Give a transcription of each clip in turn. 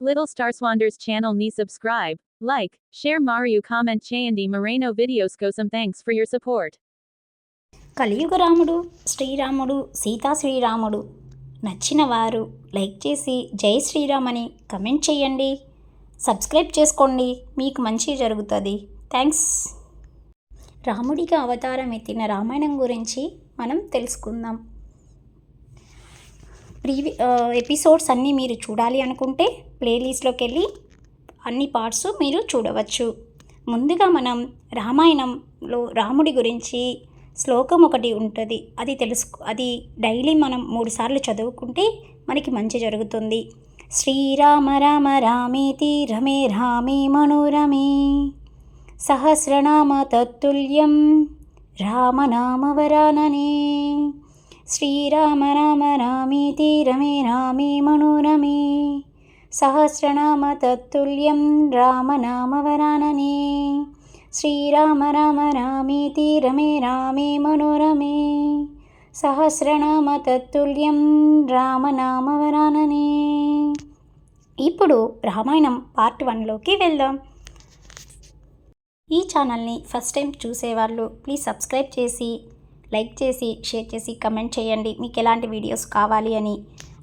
Little Star Swanders channel ni subscribe, like, share Mario comment చేయండి Moreno videos కోసం thanks for your support. కలియుగ రాముడు శ్రీరాముడు సీతా శ్రీరాముడు నచ్చిన వారు లైక్ చేసి జై శ్రీరామ్ అని కమెంట్ చేయండి. సబ్స్క్రైబ్ చేసుకోండి, మీకు మంచి జరుగుతుంది. థ్యాంక్స్. రాముడిగా అవతారం ఎత్తిన రామాయణం గురించి మనం తెలుసుకుందాం. ఎపిసోడ్స్ అన్నీ మీరు చూడాలి అనుకుంటే ప్లేలిస్ట్లోకి వెళ్ళి అన్ని పార్ట్స్ మీరు చూడవచ్చు. ముందుగా మనం రామాయణంలో రాముడి గురించి శ్లోకం ఒకటి ఉంటుంది, అది డైలీ మనం 3 సార్లు చదువుకుంటే మనకి మంచి జరుగుతుంది. శ్రీరామ రామ రామేతి రమే రామే మనోరమే సహస్రనామ తత్తుల్యం రామనామవరాననే. శ్రీరామ రామ రామేతి రమే రామే మనోరమే సహస్రనామ తత్తుల్యం రామనామవరాననే. శ్రీరామ రామ రామేతి రమే రామే మనోరమే సహస్రనామ తత్తుల్యం రామనామవరాననే. ఇప్పుడు రామాయణం పార్ట్ 1లోకి వెళ్దాం. ఈ ఛానల్ని ఫస్ట్ టైం చూసేవాళ్ళు ప్లీజ్ సబ్స్క్రైబ్ చేసి లైక్ చేసి షేర్ చేసి కమెంట్ చేయండి మీకు ఎలాంటి వీడియోస్ కావాలి అని.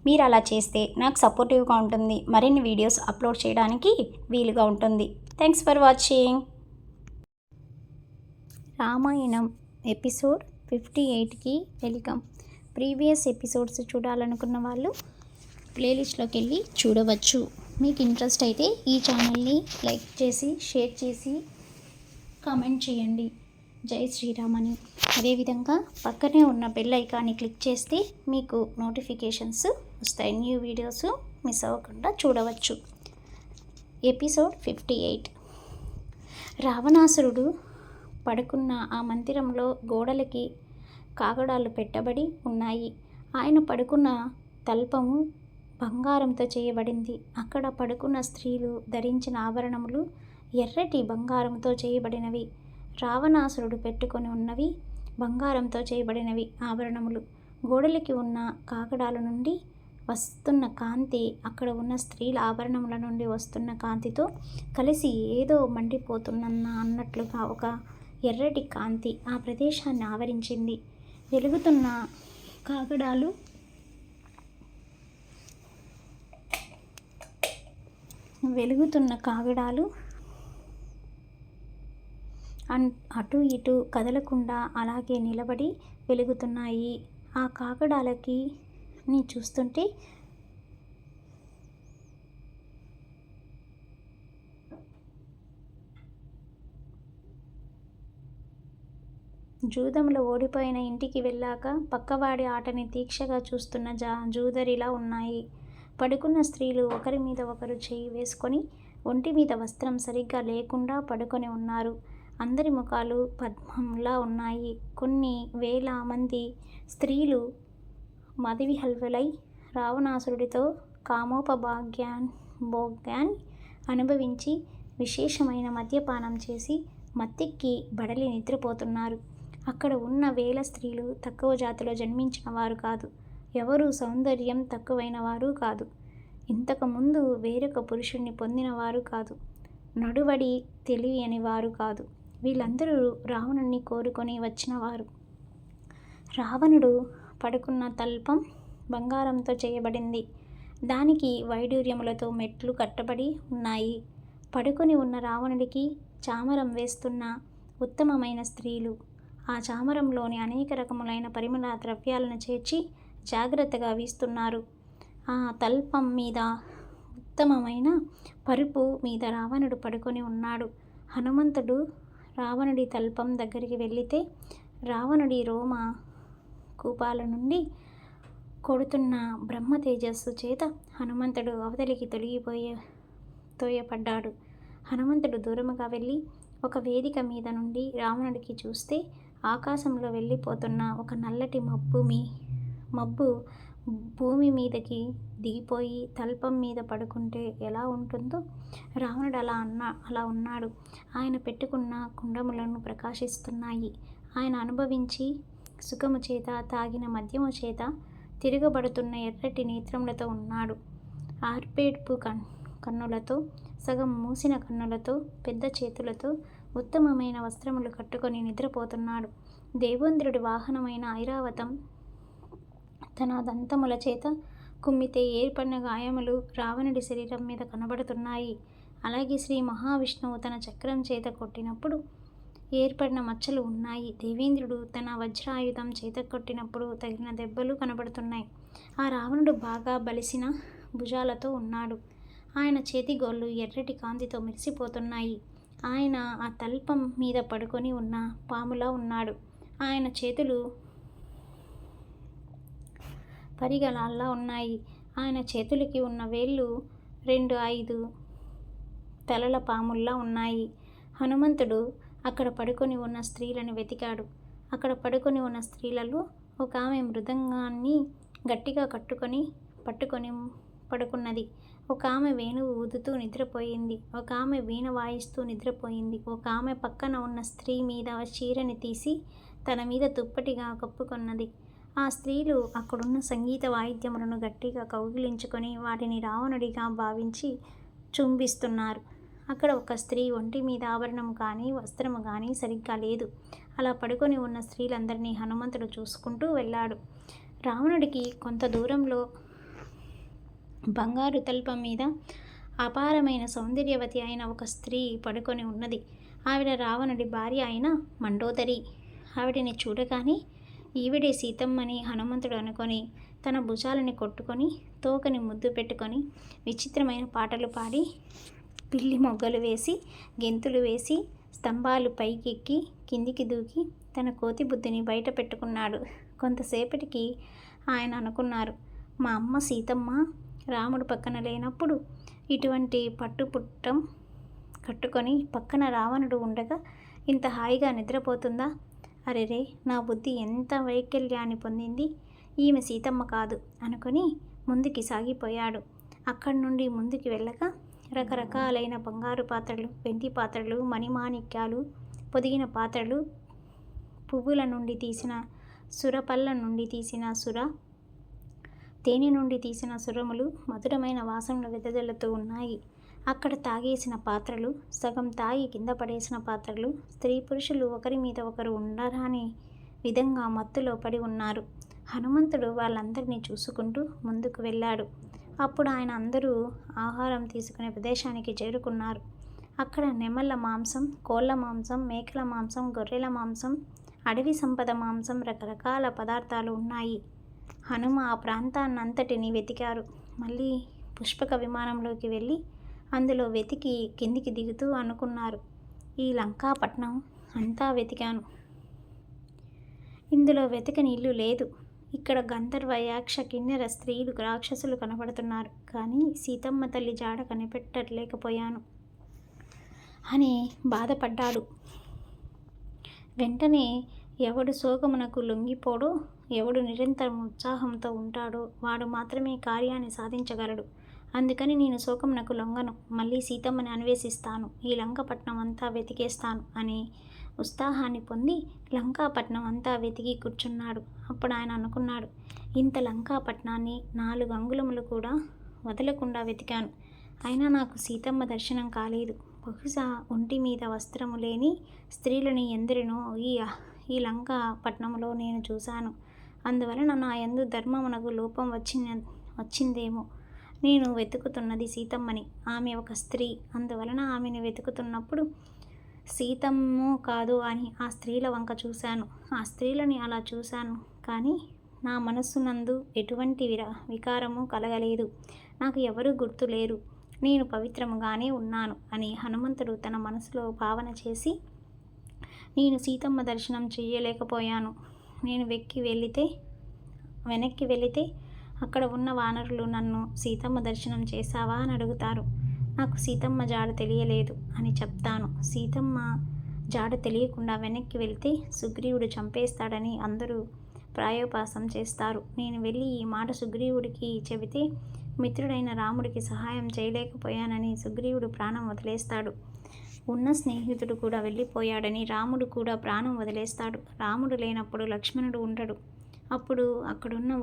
మీరు అలా చేస్తే నాకు సపోర్టివ్గా ఉంటుంది, మరిన్ని వీడియోస్ అప్లోడ్ చేయడానికి వీలుగా ఉంటుంది. Thanks for watching. Ramayanam episode 58కి వెల్కమ్. ప్రీవియస్ ఎపిసోడ్స్ చూడాలనుకున్న వాళ్ళు ప్లేలిస్ట్లోకి వెళ్ళి చూడవచ్చు. మీకు ఇంట్రెస్ట్ అయితే ఈ ఛానల్ని లైక్ చేసి షేర్ చేసి కామెంట్ చేయండి జై శ్రీరామ్ అని. అదేవిధంగా పక్కనే ఉన్న బెల్ ఐకాన్ని క్లిక్ చేస్తే మీకు నోటిఫికేషన్స్ వస్తాయి, న్యూ వీడియోస్ మిస్ అవ్వకుండా చూడవచ్చు. ఎపిసోడ్ 58. రావణాసురుడు పడుకున్న ఆ మందిరంలో గోడలకి కాగడాలు పెట్టబడి ఉన్నాయి. ఆయన పడుకున్న తల్పము బంగారంతో చేయబడింది. అక్కడ పడుకున్న స్త్రీలు ధరించిన ఆభరణములు ఎర్రటి బంగారంతో చేయబడినవి. రావణాసురుడు పెట్టుకొని ఉన్నవి బంగారంతో చేయబడినవి ఆభరణములు. గోడలకి ఉన్న కాగడాల నుండి వస్తున్న కాంతి అక్కడ ఉన్న స్త్రీల ఆభరణముల నుండి వస్తున్న కాంతితో కలిసి ఏదో అన్నట్లుగా ఒక ఎర్రటి కాంతి ఆ ప్రదేశాన్ని ఆవరించింది. వెలుగుతున్న కాగడాలు అటు ఇటు కదలకుండా అలాగే నిలబడి వెలుగుతున్నాయి. ఆ కాగడాలకి చూస్తుంటే జూదంలో ఓడిపోయిన ఇంటికి వెళ్ళాక పక్కవాడి ఆటని దీక్షగా చూస్తున్న జూదరిలా ఉన్నాయి. పడుకున్న స్త్రీలు ఒకరి మీద ఒకరు చేయి వేసుకొని ఒంటి మీద వస్త్రం సరిగ్గా లేకుండా పడుకొని ఉన్నారు. అందరి ముఖాలు పద్మంలా ఉన్నాయి. కొన్ని వేల మంది స్త్రీలు మదివిహల్వలై రావణాసురుడితో భోగ్యాన్ని అనుభవించి విశేషమైన మద్యపానం చేసి మత్తెక్కి బడలి నిద్రపోతున్నారు. అక్కడ ఉన్న వేల స్త్రీలు తక్కువ జాతిలో జన్మించిన వారు కాదు, ఎవరూ సౌందర్యం తక్కువైన వారు కాదు, ఇంతకుముందు వేరొక పురుషుణ్ణి పొందిన వారు కాదు, నడువడి తెలియని వారు కాదు. వీళ్ళందరూ రావణుణ్ణి కోరుకొని వచ్చినవారు. రావణుడు పడుకున్న తల్పం బంగారంతో చేయబడింది. దానికి వైడూర్యములతో మెట్లు కట్టబడి ఉన్నాయి. పడుకొని ఉన్న రావణుడికి చామరం వేస్తున్న ఉత్తమమైన స్త్రీలు ఆ చామరంలోని అనేక రకములైన పరిమళ ద్రవ్యాలను చేర్చి జాగ్రత్తగా వీస్తున్నారు. ఆ తల్పం మీద ఉత్తమమైన పరుపు మీద రావణుడు పడుకొని ఉన్నాడు. హనుమంతుడు రావణుడి తల్పం దగ్గరికి వెళితే రావణుడి రోమ కూపాల నుండి కొడుతున్న బ్రహ్మ తేజస్సు చేత హనుమంతుడు అవతలికి తోయపడ్డాడు. హనుమంతుడు దూరముగా వెళ్ళి ఒక వేదిక మీద నుండి రావణుడికి చూస్తే ఆకాశంలో వెళ్ళిపోతున్న ఒక నల్లటి మబ్బు భూమి మీదకి దిగిపోయి తల్పం మీద పడుకుంటే ఎలా ఉంటుందో రావణుడు అలా ఉన్నాడు. ఆయన పెట్టుకున్న కుండములను ప్రకాశిస్తున్నాయి. ఆయన అనుభవించి సుఖము చేత తాగిన మద్యము చేత తిరగబడుతున్న ఎర్రటి నేత్రములతో ఉన్నాడు. ఆర్పేడ్పు కన్నులతో, సగం మూసిన కన్నులతో, పెద్ద చేతులతో, ఉత్తమమైన వస్త్రములు కట్టుకొని నిద్రపోతున్నాడు. దేవేంద్రుడి వాహనమైన ఐరావతం తన దంతముల చేత కుమ్మితే ఏర్పడిన గాయములు రావణుడి శరీరం మీద కనబడుతున్నాయి. అలాగే శ్రీ మహావిష్ణువు తన చక్రం చేత కొట్టినప్పుడు ఏర్పడిన మచ్చలు ఉన్నాయి. దేవేంద్రుడు తన వజ్రాయుధం చేత కొట్టినప్పుడు తగిలిన దెబ్బలు కనబడుతున్నాయి. ఆ రావణుడు బాగా బలిసిన భుజాలతో ఉన్నాడు. ఆయన చేతి గోళ్ళు ఎర్రటి కాంతితో మెరిసిపోతున్నాయి. ఆయన ఆ తల్పం మీద పడుకొని ఉన్న పాములా ఉన్నాడు. ఆయన చేతులు పరిగళాల్లా ఉన్నాయి. ఆయన చేతులకి ఉన్న వేళ్ళు 5 తలల పాముల్లా ఉన్నాయి. హనుమంతుడు అక్కడ పడుకొని ఉన్న స్త్రీలను వెతికాడు. అక్కడ పడుకొని ఉన్న స్త్రీలలో ఒక ఆమె మృదంగాన్ని గట్టిగా పట్టుకొని పడుకున్నది. ఒక ఆమె వేణువు ఊదుతూ నిద్రపోయింది. ఒక ఆమె వీణ వాయిస్తూ నిద్రపోయింది. ఒక ఆమె పక్కన ఉన్న స్త్రీ మీద చీరని తీసి తన మీద దుప్పటిగా కప్పుకొన్నది. ఆ స్త్రీలు అక్కడున్న సంగీత వాయిద్యములను గట్టిగా కౌగిలించుకొని వాటిని రావణుడిగా భావించి చుంబిస్తున్నారు. అక్కడ ఒక స్త్రీ ఒంటి మీద ఆభరణము కానీ వస్త్రము కానీ సరిగ్గా లేదు. అలా పడుకొని ఉన్న స్త్రీలందరినీ హనుమంతుడు చూసుకుంటూ వెళ్ళాడు. రావణుడికి కొంత దూరంలో బంగారు తల్పం మీద అపారమైన సౌందర్యవతి అయిన ఒక స్త్రీ పడుకొని ఉన్నది. ఆవిడ రావణుడి భార్య అయిన మండోదరి. ఆవిడని చూడగానే ఈవిడే సీతమ్మని హనుమంతుడు అనుకొని తన భుజాలని కొట్టుకొని తోకని ముద్దు పెట్టుకొని విచిత్రమైన పాటలు పాడి పిల్లి మొగ్గలు వేసి గెంతులు వేసి స్తంభాలు పైకెక్కి కిందికి దూకి తన కోతి బుద్ధిని బయట పెట్టుకున్నాడు. కొంతసేపటికి ఆయన అనుకున్నారు, మా అమ్మ సీతమ్మ రాముడు పక్కన లేనప్పుడు ఇటువంటి పట్టుపుట్టం కట్టుకొని పక్కన రావణుడు ఉండగా ఇంత హాయిగా నిద్రపోతుందా? అరెరే, నా బుద్ధి ఎంత వైకల్యాన్ని పొందింది. ఈమె సీతమ్మ కాదు అనుకొని ముందుకి సాగిపోయాడు. అక్కడి నుండి ముందుకి వెళ్ళగా రకరకాలైన బంగారు పాత్రలు, వెండి పాత్రలు, మణిమాణిక్యాలు, పొదిగిన పాత్రలు, పువ్వుల నుండి తీసిన సురపల్ల నుండి తీసిన సుర, తేనె నుండి తీసిన సురములు మధురమైన వాసనలు వెదజల్లుతూ ఉన్నాయి. అక్కడ తాగేసిన పాత్రలు, సగం తాగి కింద పడేసిన పాత్రలు, స్త్రీ పురుషులు ఒకరి మీద ఒకరు ఉండరాని విధంగా మత్తులో పడి ఉన్నారు. హనుమంతుడు వాళ్ళందరినీ చూసుకుంటూ ముందుకు వెళ్ళాడు. అప్పుడు ఆయన అందరూ ఆహారం తీసుకునే ప్రదేశానికి చేరుకున్నారు. అక్కడ నెమళ్ళ మాంసం, కోళ్ళ మాంసం, మేకల మాంసం, గొర్రెల మాంసం, అడవి సంపద మాంసం, రకరకాల పదార్థాలు ఉన్నాయి. హనుమ ఆ ప్రాంతాన్నంతటిని వెతికారు. మళ్ళీ పుష్పక విమానంలోకి వెళ్ళి అందులో వెతికి కిందికి దిగుతూ అనుకున్నారు, ఈ లంకాపట్నం అంతా వెతికాను, ఇందులో వెతకని ఇల్లు లేదు. ఇక్కడ గంధర్వ, యాక్ష, కిన్నెర, స్త్రీలు, రాక్షసులు కనబడుతున్నారు. కానీ సీతమ్మ తల్లి జాడ కనిపెట్టలేకపోయాను అని బాధపడ్డాడు. వెంటనే ఎవడు శోకమునకు లొంగిపోడో, ఎవడు నిరంతరం ఉత్సాహంతో ఉంటాడో వాడు మాత్రమే కార్యాన్ని సాధించగలడు. అందుకని నేను శోకమునకు లొంగను. మళ్ళీ సీతమ్మని అన్వేషిస్తాను. ఈ లంకాపట్నం అంతా వెతికేస్తాను అని ఉత్సాహాన్ని పొంది లంకాపట్నం అంతా వెతికి కూర్చున్నాడు. అప్పుడు ఆయన అనుకున్నాడు, ఇంత లంకాపట్నాన్ని 4 అంగుళములు కూడా వదలకుండా వెతికాను. అయినా నాకు సీతమ్మ దర్శనం కాలేదు. బహుశా ఒంటి మీద వస్త్రము లేని స్త్రీలని ఎందరినో ఈ లంకాపట్నంలో నేను చూశాను. అందువలన నా యందు ధర్మమునకు లోపం వచ్చిందేమో. నేను వెతుకుతున్నది సీతమ్మని. ఆమె ఒక స్త్రీ. అందువలన ఆమెను వెతుకుతున్నప్పుడు సీతమ్మో కాదు అని ఆ స్త్రీల వంక చూశాను. ఆ స్త్రీలని అలా చూశాను. కానీ నా మనస్సునందు ఎటువంటి వికారము కలగలేదు. నాకు ఎవరూ గుర్తు లేరు. నేను పవిత్రముగానే ఉన్నాను అని హనుమంతుడు తన మనసులో భావన చేసి, నేను సీతమ్మ దర్శనం చేయలేకపోయాను. నేను వెనక్కి వెళితే అక్కడ ఉన్న వానరులు నన్ను సీతమ్మ దర్శనం చేశావా అని అడుగుతారు. నాకు సీతమ్మ జాడ తెలియలేదు అని చెప్తాను. సీతమ్మ జాడ తెలియకుండా వెనక్కి వెళ్తే సుగ్రీవుడు చంపేస్తాడని అందరూ ప్రాయోపాసం చేస్తారు. నేను వెళ్ళి ఈ మాట సుగ్రీవుడికి చెబితే మిత్రుడైన రాముడికి సహాయం చేయలేకపోయానని సుగ్రీవుడు ప్రాణం వదిలేస్తాడు. ఉన్న స్నేహితుడు కూడా వెళ్ళిపోయాడని రాముడు కూడా ప్రాణం వదిలేస్తాడు. రాముడు లేనప్పుడు లక్ష్మణుడు ఉండడు. అప్పుడు అక్కడున్న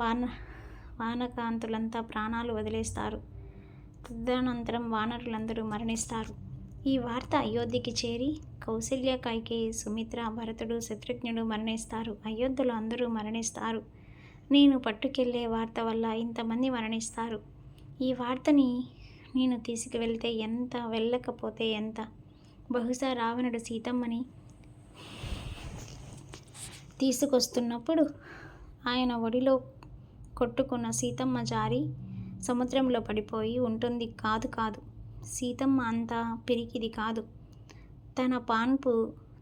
వానకాంతులంతా ప్రాణాలు వదిలేస్తారు. తదనంతరం వానరులందరూ మరణిస్తారు. ఈ వార్త అయోధ్యకి చేరి కౌసల్య, కైకేయి, సుమిత్ర, భరతుడు, శత్రుఘ్నుడు మరణిస్తారు. అయోధ్యలో అందరూ మరణిస్తారు. నేను పట్టుకెళ్లే వార్త వల్ల ఇంతమంది మరణిస్తారు. ఈ వార్తని నేను తీసుకువెళ్తే ఎంత, వెళ్ళకపోతే ఎంత? బహుశా రావణుడు సీతమ్మని తీసుకొస్తున్నప్పుడు ఆయన ఒడిలో కొట్టుకున్న సీతమ్మ జారి సముద్రంలో పడిపోయి ఉంటుంది. కాదు, సీతమ్మ అంత పిరికిది కాదు. తన పాన్పు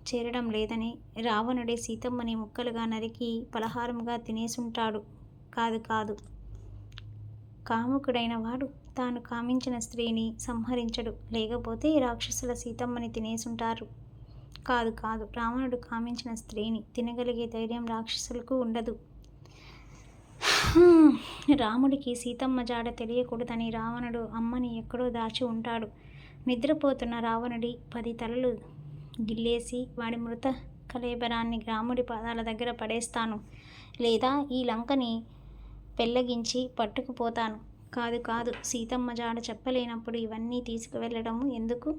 చేరడం లేదని రావణుడే సీతమ్మని ముక్కలుగా నరికి పలహారముగా తినేసుంటాడు. కాదు, కాముకుడైన వాడు తాను కామించిన స్త్రీని సంహరించడు. లేకపోతే రాక్షసుల సీతమ్మని తినేసుంటారు. కాదు, రావణుడు కామించిన స్త్రీని తినగలిగే ధైర్యం రాక్షసులకు ఉండదు. రాముడికి సీతమ్మ జాడ తెలియకూడదని రావణుడు అమ్మని ఎక్కడో దాచి ఉంటాడు. నిద్రపోతున్న రావణుడి 10 తలలు గిల్లేసి వాడి మృత కళేబరాన్ని రాముడి పాదాల దగ్గర పడేస్తాను, లేదా ఈ లంకని పెళ్ళగించి పట్టుకుపోతాను. కాదు, సీతమ్మ జాడ చెప్పలేనప్పుడు ఇవన్నీ తీసుకువెళ్ళడం ఎందుకు?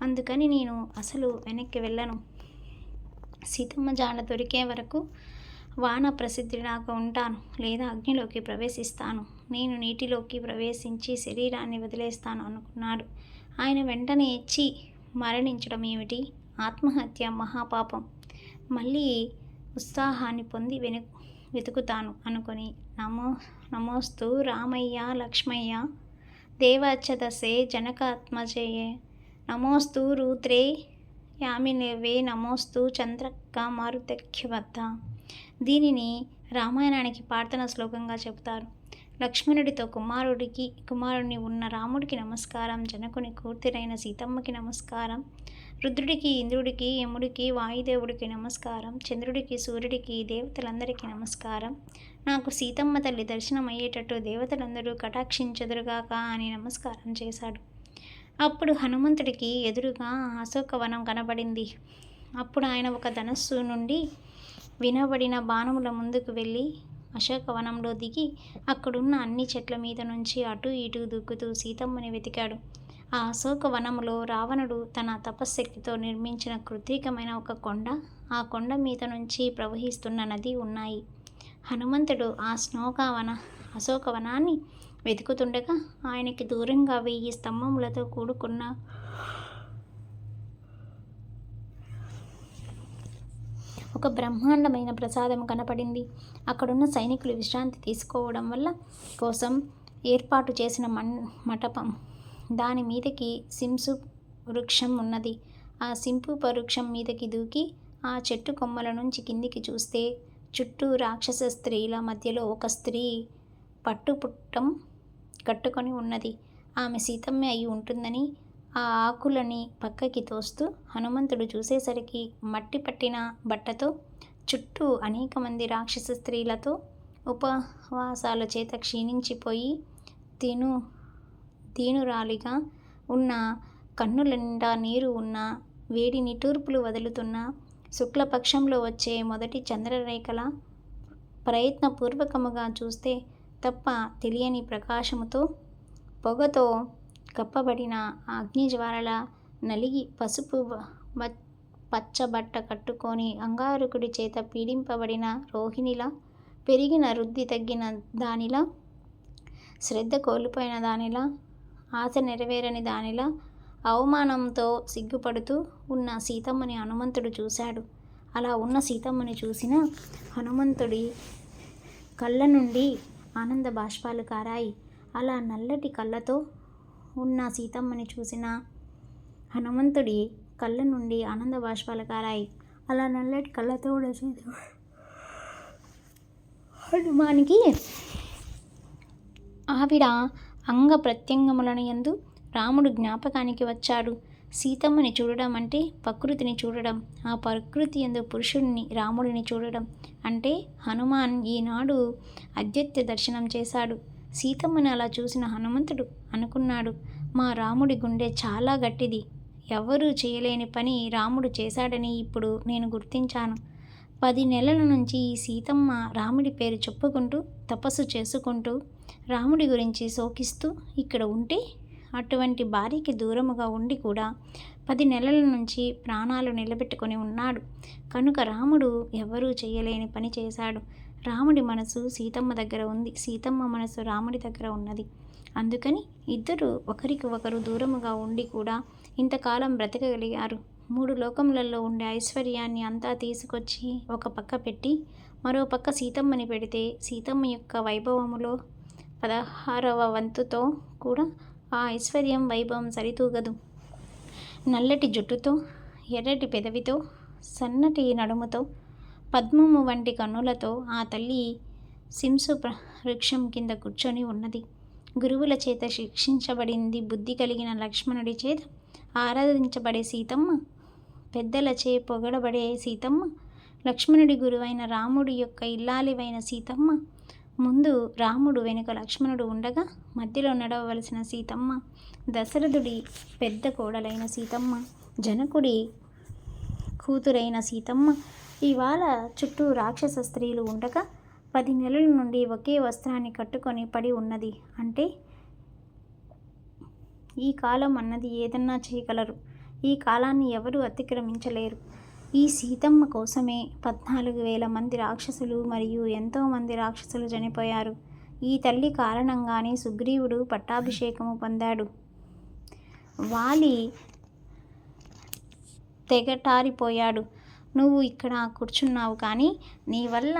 అందుకని నేను అసలు వెనక్కి వెళ్ళను. సీతమ్మ జాడ దొరికే వరకు వాన ప్రసిద్ధిలాగా ఉంటాను, లేదా అగ్నిలోకి ప్రవేశిస్తాను. నేను నీటిలోకి ప్రవేశించి శరీరాన్ని వదిలేస్తాను అనుకున్నాడు. ఆయన వెంటనే మరణించడం ఏమిటి? ఆత్మహత్య మహాపాపం. మళ్ళీ ఉత్సాహాన్ని పొంది వెతుకుతాను అనుకుని నమోస్తు రామయ్య లక్ష్మయ్య దేవాచ్చదసే జనకాత్మజయే నమోస్తు రూద్రే యామినివే నమోస్తు చంద్రక్క మారుతఖ్యవద్ద. దీనిని రామాయణానికి ప్రార్థన శ్లోకంగా చెబుతారు. లక్ష్మణుడితో కుమారుడిని ఉన్న రాముడికి నమస్కారం, జనకుని కూతురైన సీతమ్మకి నమస్కారం, రుద్రుడికి, ఇంద్రుడికి, యముడికి, వాయుదేవుడికి నమస్కారం, చంద్రుడికి, సూర్యుడికి, దేవతలందరికీ నమస్కారం. నాకు సీతమ్మ తల్లి దర్శనం అయ్యేటట్టు దేవతలందరూ కటాక్షించెదరుగాక అని నమస్కారం చేశాడు. అప్పుడు హనుమంతుడికి ఎదురుగా అశోకవనం కనబడింది. అప్పుడు ఆయన ఒక ధనస్సు నుండి వినబడిన బాణముల ముందుకు వెళ్ళి అశోకవనంలో దిగి అక్కడున్న అన్ని చెట్ల మీద నుంచి అటు ఇటు దుక్కుతూ సీతమ్మని వెతికాడు. ఆ అశోకవనములో రావణుడు తన తపశ్శక్తితో నిర్మించిన కృత్రికమైన ఒక కొండ, ఆ కొండ మీద నుంచి ప్రవహిస్తున్న నది ఉన్నాయి. హనుమంతుడు ఆ అశోకవనాన్ని వెతుకుతుండగా ఆయనకి దూరంగా 1000 స్తంభములతో కూడుకున్న ఒక బ్రహ్మాండమైన ప్రసాదం కనపడింది. అక్కడున్న సైనికులు విశ్రాంతి తీసుకోవడం కోసం ఏర్పాటు చేసిన మంటపం, దాని మీదకి సింసు వృక్షం ఉన్నది. ఆ సింపు వృక్షం మీదకి దూకి ఆ చెట్టు కొమ్మల నుంచి కిందికి చూస్తే చుట్టూ రాక్షస స్త్రీల మధ్యలో ఒక స్త్రీ పట్టుపుట్టం కట్టుకొని ఉన్నది. ఆమె సీతమ్మే అయి ఉంటుందని ఆ ఆకులని పక్కకి తోస్తూ హనుమంతుడు చూసేసరికి మట్టి పట్టిన బట్టతో చుట్టూ అనేక మంది రాక్షస స్త్రీలతో ఉపవాసాల చేత క్షీణించిపోయి దీనురాలిగా ఉన్న, కన్నుల నిండా నీరు ఉన్న, వేడి నిట్టూర్పులు వదులుతున్న, శుక్లపక్షంలో వచ్చే మొదటి చంద్రరేఖల ప్రయత్నపూర్వకముగా చూస్తే తప్ప తెలియని ప్రకాశముతో పొగతో కప్పబడిన అగ్నిజ్వాలల నలిగి పసుపు పచ్చబట్ట కట్టుకొని అంగారకుడి చేత పీడింపబడిన రోహిణిలా, పెరిగిన వృద్ధి తగ్గిన దానిలా, శ్రద్ధ కోల్పోయిన దానిలా, ఆశ నెరవేరని దానిలా, అవమానంతో సిగ్గుపడుతూ ఉన్న సీతమ్మని హనుమంతుడు చూశాడు. అలా ఉన్న సీతమ్మని చూసిన హనుమంతుడి కళ్ళ నుండి ఆనంద బాష్పాలు కారాయి. అలా నల్లటి కళ్ళతో ఉన్న సీతమ్మని చూసిన హనుమంతుడి కళ్ళ నుండి ఆనంద బాష్పాలు కారాయి. అలా నల్లటి కళ్ళతో ఉన్న హనుమానికి ఆవిడ అంగ ప్రత్యంగములను యందు రాముడు జ్ఞాపకానికి వచ్చాడు. సీతమ్మని చూడడం అంటే ప్రకృతిని చూడడం, ఆ ప్రకృతి యందు పురుషుడిని, రాముడిని చూడడం. అంటే హనుమాన్ ఈనాడు అద్వైత దర్శనం చేశాడు. సీతమ్మని అలా చూసిన హనుమంతుడు అనుకున్నాడు, మా రాముడి గుండె చాలా గట్టిది, ఎవరూ చేయలేని పని రాముడు చేశాడని ఇప్పుడు నేను గుర్తించాను. 10 నెలల నుంచి ఈ సీతమ్మ రాముడి పేరు చెప్పుకుంటూ, తపస్సు చేసుకుంటూ, రాముడి గురించి శోకిస్తూ ఇక్కడ ఉంటే అటువంటి భార్యకి దూరముగా ఉండి కూడా 10 నెలల నుంచి ప్రాణాలు నిలబెట్టుకొని ఉన్నాడు. కనుక రాముడు ఎవరూ చేయలేని పని చేశాడు. రాముడి మనసు సీతమ్మ దగ్గర ఉంది, సీతమ్మ మనసు రాముడి దగ్గర ఉన్నది. అందుకని ఇద్దరు ఒకరికి ఒకరు దూరముగా ఉండి కూడా ఇంతకాలం బ్రతకగలిగారు. 3 లోకములలో ఉండే ఐశ్వర్యాన్ని అంతా తీసుకొచ్చి ఒక పక్క పెట్టి మరో పక్క సీతమ్మని పెడితే సీతమ్మ యొక్క వైభవములో 16వ వంతుతో కూడా ఆ ఐశ్వర్యం వైభవం సరితూగదు. నల్లటి జుట్టుతో, ఎర్రటి పెదవితో, సన్నటి నడుముతో, పద్మము వంటి కన్నులతో ఆ తల్లి సింసు వృక్షం కింద కూర్చొని ఉన్నది. గురువుల చేత శిక్షించబడింది. బుద్ధి కలిగిన లక్ష్మణుడి చేత ఆరాధించబడే సీతమ్మ, పెద్దలచే పొగడబడే సీతమ్మ, లక్ష్మణుడి గురువైన రాముడి యొక్క ఇల్లాలివైన సీతమ్మ, ముందు రాముడు వెనుక లక్ష్మణుడు ఉండగా మధ్యలో నడవవలసిన సీతమ్మ, దశరథుడి పెద్ద కోడలైన సీతమ్మ, జనకుడి కూతురైన సీతమ్మ, ఇవాళ చుట్టూ రాక్షస స్త్రీలు ఉండగా 10 నెలల నుండి ఒకే వస్త్రాన్ని కట్టుకొని పడి ఉన్నది. అంటే ఈ కాలం అన్నది ఏదన్నా చేయగలరు. ఈ కాలాన్ని ఎవరూ అతిక్రమించలేరు. ఈ సీతమ్మ కోసమే 14,000 మంది రాక్షసులు మరియు ఎంతోమంది రాక్షసులు చనిపోయారు. ఈ తల్లి కారణంగానే సుగ్రీవుడు పట్టాభిషేకము పొందాడు. వాలి తెగటారిపోయాడు. నువ్వు ఇక్కడ కూర్చున్నావు కానీ నీ వల్ల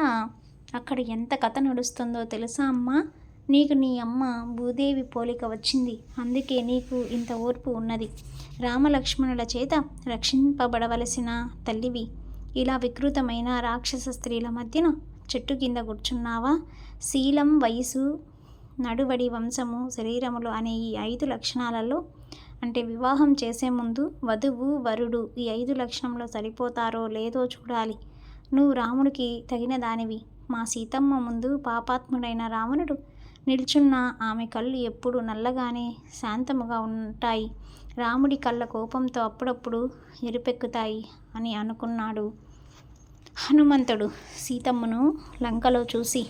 అక్కడ ఎంత కథ నడుస్తుందో తెలుసా అమ్మా? నీకు నీ అమ్మ భూదేవి పోలిక వచ్చింది. అందుకే నీకు ఇంత ఓర్పు ఉన్నది. రామలక్ష్మణుల చేత రక్షింపబడవలసిన తల్లివి ఇలా వికృతమైన రాక్షస స్త్రీల మధ్యన చెట్టు కింద కూర్చున్నావా? శీలం, వయసు, నడువడి, వంశము, శరీరములు అనే ఈ 5 లక్షణాలలో అంటే వివాహం చేసే ముందు వధువు, వరుడు ఈ 5 లక్షణంలో సరిపోతారో లేదో చూడాలి. నువ్వు రాముడికి తగిన దానివి. మా సీతమ్మ ముందు పాపాత్ముడైన రావణుడు నిల్చున్న ఆమె కళ్ళు ఎప్పుడు నల్లగానే శాంతముగా ఉంటాయి. రాముడి కళ్ళ కోపంతో అప్పుడప్పుడు ఎరుపెక్కుతాయి అని అనుకున్నాడు హనుమంతుడు సీతమ్మను లంకలో చూసి.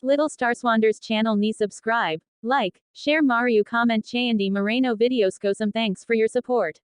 Little Stars Wonders channel ni subscribe, like, share Mariu comment చేయండి Moreno videos కోసం thanks for your support.